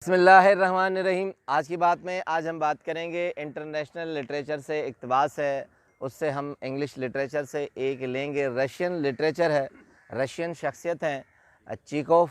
बिस्मिल्लाहिर्रहमानिर्रहीम। आज की बात में आज हम बात करेंगे इंटरनेशनल लिटरेचर से इक़्तिबास है, उससे हम इंग्लिश लिटरेचर से एक लेंगे। रशियन लिटरेचर है, रशियन शख्सियत हैं चीकोव,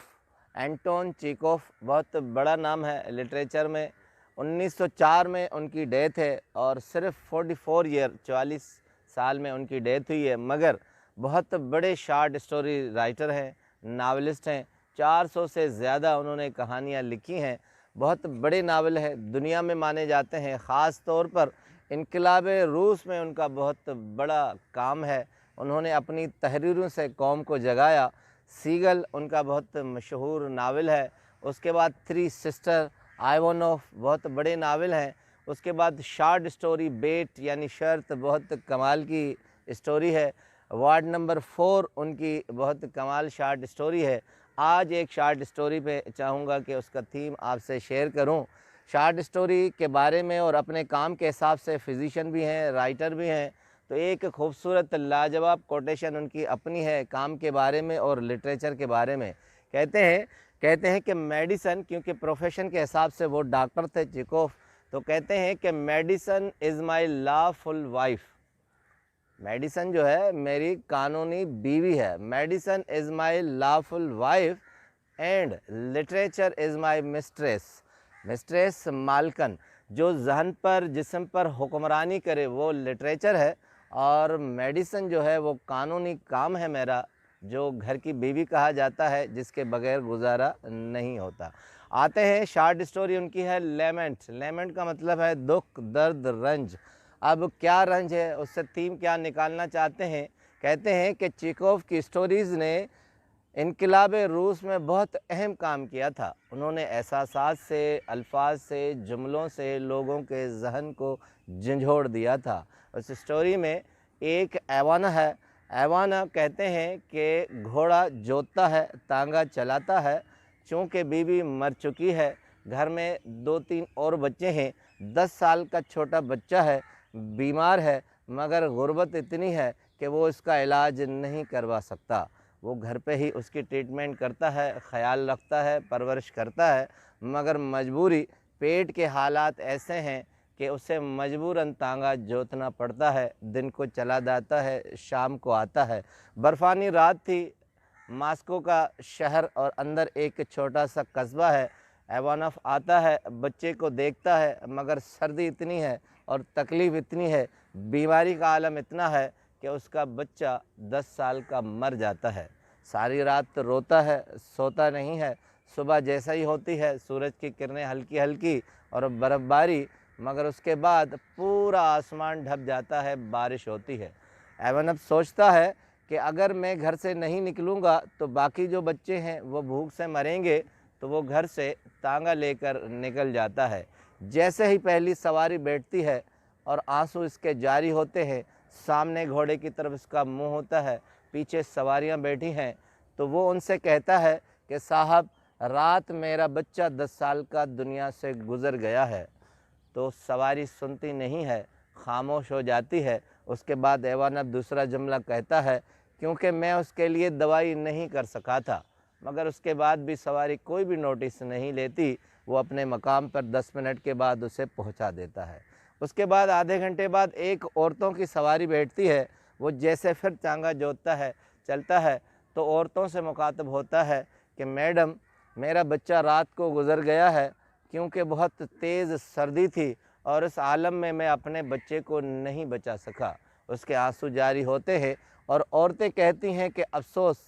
एंटोन चीकोव। बहुत बड़ा नाम है लिटरेचर में। 1904 में उनकी डेथ है और सिर्फ 44 साल में उनकी डेथ हुई है, मगर बहुत बड़े शार्ट स्टोरी राइटर हैं, नावलिस्ट हैं। 400 से ज़्यादा उन्होंने कहानियाँ लिखी हैं। बहुत बड़े नावल हैं, दुनिया में माने जाते हैं। ख़ास तौर पर इनकलाब रूस में उनका बहुत बड़ा काम है। उन्होंने अपनी तहरीरों से कौम को जगाया। सीगल उनका बहुत मशहूर नावल है। उसके बाद थ्री सिस्टर आइवानोव बहुत बड़े नावल हैं। उसके बाद शार्ट स्टोरी बेट यानी शर्त बहुत कमाल की स्टोरी है। वार्ड नंबर 4 उनकी बहुत कमाल शार्ट स्टोरी है। आज एक शार्ट स्टोरी पे चाहूँगा कि उसका थीम आपसे शेयर करूँ। शार्ट स्टोरी के बारे में और अपने काम के हिसाब से फ़िज़िशियन भी हैं, राइटर भी हैं, तो एक खूबसूरत लाजवाब कोटेशन उनकी अपनी है काम के बारे में और लिटरेचर के बारे में। कहते हैं कि मेडिसन, क्योंकि प्रोफेशन के हिसाब से वो डॉक्टर थे चीकोव, तो कहते हैं कि medicine is my lawful wife. Medicine जो है मेरी कानूनी बीवी है। Medicine is my lawful wife and literature is my mistress. Mistress मालकन, जो जहन पर जिस्म पर हुक्मरानी करे वो लिटरेचर है, और मेडिसन जो है वो कानूनी काम है मेरा, जो घर की बीवी कहा जाता है, जिसके बगैर गुजारा नहीं होता। आते हैं, शार्ट स्टोरी उनकी है लेमेंट। लेमेंट का मतलब है दुख, दर्द, रंज। अब क्या रंज है, उससे थीम क्या निकालना चाहते हैं। कहते हैं कि चीकोव की स्टोरीज़ ने इनकलाब रूस में बहुत अहम काम किया था। उन्होंने एहसासात से, अल्फाज से, जुमलों से लोगों के जहन को झंझोड़ दिया था। उस स्टोरी में एक ऐवाना है। ऐवाना कहते हैं कि घोड़ा जोतता है, तांगा चलाता है। चूँकि बीवी मर चुकी है, घर में 2-3 और बच्चे हैं। 10 साल का छोटा बच्चा है, बीमार है, मगर गुर्बत इतनी है कि वो इसका इलाज नहीं करवा सकता। वो घर पे ही उसकी ट्रीटमेंट करता है, ख़याल रखता है, परवरिश करता है, मगर मजबूरी, पेट के हालात ऐसे हैं कि उसे मजबूरन तांगा जोतना पड़ता है। दिन को चला जाता है, शाम को आता है। बर्फ़ानी रात थी, मॉस्को का शहर और अंदर एक छोटा सा कस्बा है। ऐवानोव आता है, बच्चे को देखता है, मगर सर्दी इतनी है और तकलीफ़ इतनी है, बीमारी का आलम इतना है कि उसका बच्चा 10 साल का मर जाता है। सारी रात रोता है, सोता नहीं है। सुबह जैसा ही होती है, सूरज की किरणें हल्की हल्की और बर्फ़बारी, मगर उसके बाद पूरा आसमान ढक जाता है, बारिश होती है। ऐवानोव सोचता है कि अगर मैं घर से नहीं निकलूँगा तो बाकी जो बच्चे हैं वो भूख से मरेंगे, तो वो घर से तांगा लेकर निकल जाता है। जैसे ही पहली सवारी बैठती है और आंसू इसके जारी होते हैं, सामने घोड़े की तरफ इसका मुंह होता है, पीछे सवारियां बैठी हैं, तो वो उनसे कहता है कि साहब, रात मेरा बच्चा 10 साल का दुनिया से गुज़र गया है। तो सवारी सुनती नहीं है, खामोश हो जाती है। उसके बाद ऐवानोव दूसरा जुमला कहता है, क्योंकि मैं उसके लिए दवाई नहीं कर सका था। मगर उसके बाद भी सवारी कोई भी नोटिस नहीं लेती। वो अपने मकाम पर 10 मिनट के बाद उसे पहुंचा देता है। उसके बाद आधे घंटे बाद एक औरतों की सवारी बैठती है। वो जैसे फिर तांगा जोतता है, चलता है, तो औरतों से मुखातब होता है कि मैडम, मेरा बच्चा रात को गुज़र गया है, क्योंकि बहुत तेज़ सर्दी थी और इस आलम में मैं अपने बच्चे को नहीं बचा सका। उसके आंसू जारी होते हैं और औरतें कहती हैं कि अफ़सोस,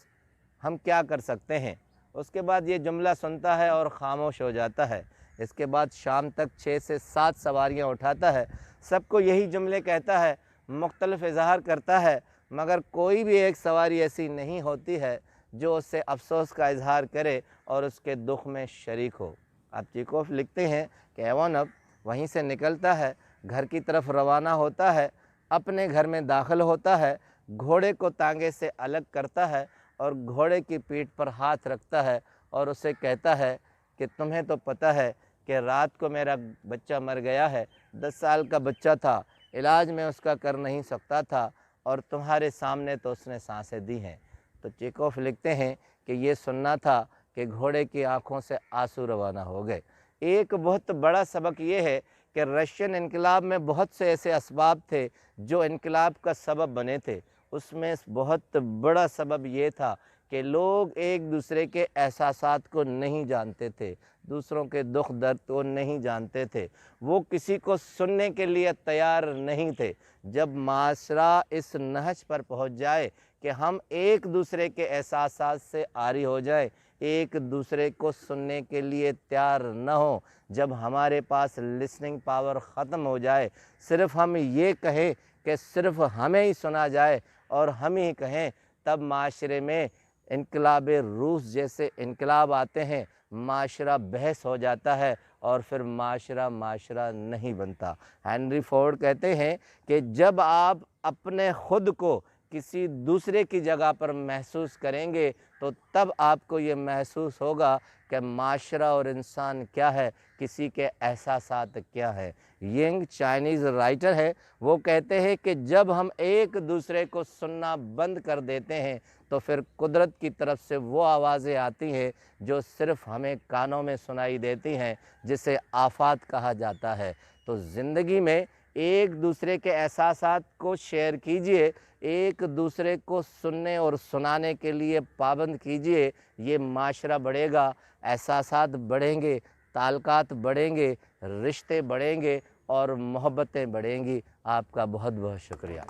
हम क्या कर सकते हैं। उसके बाद ये जुमला सुनता है और ख़ामोश हो जाता है। इसके बाद शाम तक 6 से 7 सवारियां उठाता है, सबको यही जुमले कहता है, मुख्तलिफ इजहार करता है, मगर कोई भी एक सवारी ऐसी नहीं होती है जो उससे अफसोस का इजहार करे और उसके दुख में शरीक हो। अब चीकोव लिखते हैं कि ऐवानोव वहीं से निकलता है, घर की तरफ रवाना होता है, अपने घर में दाखिल होता है, घोड़े को तांगे से अलग करता है और घोड़े की पीठ पर हाथ रखता है और उसे कहता है कि तुम्हें तो पता है कि रात को मेरा बच्चा मर गया है, 10 साल का बच्चा था, इलाज मैं उसका कर नहीं सकता था, और तुम्हारे सामने तो उसने सांसें दी हैं। तो चेकोव लिखते हैं कि ये सुनना था कि घोड़े की आंखों से आंसू रवाना हो गए। ایک بہت بڑا سبق یہ ہے کہ رشین انقلاب میں بہت سے ایسے اسباب تھے جو انقلاب کا سبب بنے تھے۔ اس میں بہت بڑا سبب یہ تھا کہ لوگ ایک دوسرے کے احساسات کو نہیں جانتے تھے، دوسروں کے دکھ درد کو نہیں جانتے تھے، وہ کسی کو سننے کے لیے تیار نہیں تھے۔ جب معاشرہ اس نہج پر پہنچ جائے کہ ہم ایک دوسرے کے احساسات سے عاری ہو جائیں، ایک دوسرے کو سننے کے لیے تیار نہ ہوں، جب ہمارے پاس لسننگ پاور ختم ہو جائے، صرف ہم یہ کہیں کہ صرف ہمیں ہی سنا جائے اور ہم ہی کہیں، تب معاشرے میں انقلاب روس جیسے انقلاب آتے ہیں، معاشرہ بحث ہو جاتا ہے اور پھر معاشرہ نہیں بنتا۔ ہنری فورڈ کہتے ہیں کہ جب آپ اپنے خود کو کسی دوسرے کی جگہ پر محسوس کریں گے تو تب آپ کو یہ محسوس ہوگا کہ معاشرہ اور انسان کیا ہے، کسی کے احساسات کیا ہے۔ ینگ چائنیز رائٹر ہے، وہ کہتے ہیں کہ جب ہم ایک دوسرے کو سننا بند کر دیتے ہیں تو پھر قدرت کی طرف سے وہ آوازیں آتی ہیں جو صرف ہمیں کانوں میں سنائی دیتی ہیں، جسے آفات کہا جاتا ہے۔ تو زندگی میں ایک دوسرے کے احساسات کو شیئر کیجئے، ایک دوسرے کو سننے اور سنانے کے لیے پابند کیجئے، یہ معاشرہ بڑھے گا، احساسات بڑھیں گے، تعلقات بڑھیں گے، رشتے بڑھیں گے اور محبتیں بڑھیں گی۔ آپ کا بہت بہت شکریہ۔